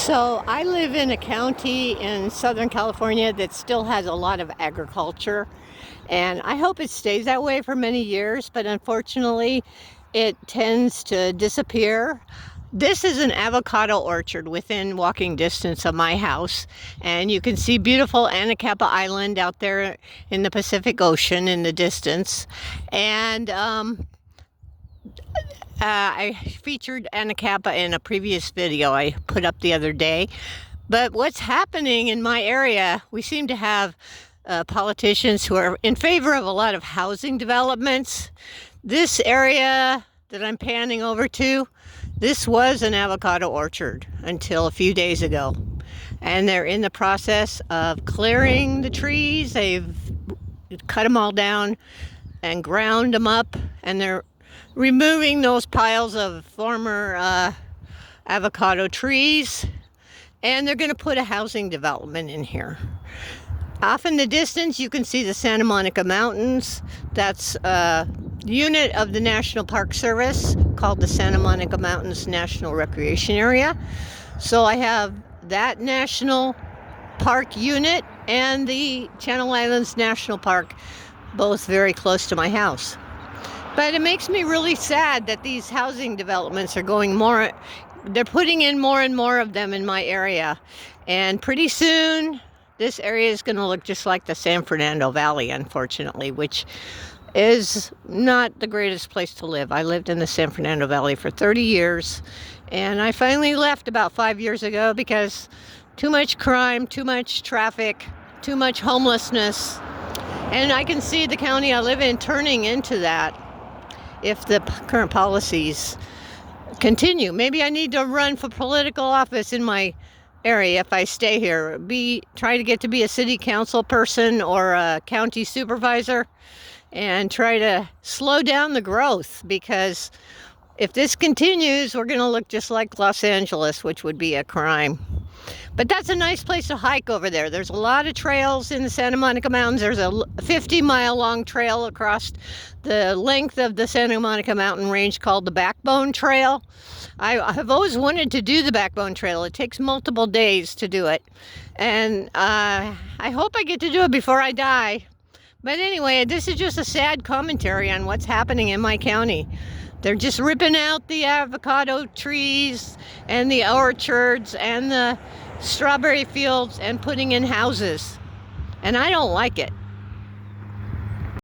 So I live in a county in Southern California that still has a lot of agriculture, and I hope it stays that way for many years, but unfortunately, it tends to disappear. This is an avocado orchard within walking distance of my house, and you can see beautiful Anacapa Island out there in the Pacific Ocean in the distance. And I featured Anacapa in a previous video I put up the other day. But what's happening in my area, we seem to have politicians who are in favor of a lot of housing developments. This area that I'm panning over to, this was an avocado orchard until a few days ago. And they're in the process of clearing the trees. They've cut them all down and ground them up, and they're removing those piles of former avocado trees, and they're going to put a housing development in here. Off in the distance, you can see the Santa Monica Mountains. That's a unit of the National Park Service called the Santa Monica Mountains National Recreation Area. So I have that National Park unit and the Channel Islands National Park, both very close to my house. But it makes me really sad that these housing developments are they're putting in more and more of them in my area. And pretty soon, this area is going to look just like the San Fernando Valley, unfortunately, which is not the greatest place to live. I lived in the San Fernando Valley for 30 years, and I finally left about 5 years ago because too much crime, too much traffic, too much homelessness. And I can see the county I live in turning into that if the current policies continue. Maybe I need to run for political office in my area if I stay here. Try to get to be a city council person or a county supervisor and try to slow down the growth, because if this continues, we're going to look just like Los Angeles, which would be a crime. But that's a nice place to hike over there. There's a lot of trails in the Santa Monica Mountains. There's a 50-mile long trail across the length of the Santa Monica Mountain range called the Backbone Trail. I've always wanted to do the Backbone Trail. It takes multiple days to do it. And I hope I get to do it before I die. But anyway, this is just a sad commentary on what's happening in my county. They're just ripping out the avocado trees and the orchards and the strawberry fields and putting in houses. And I don't like it.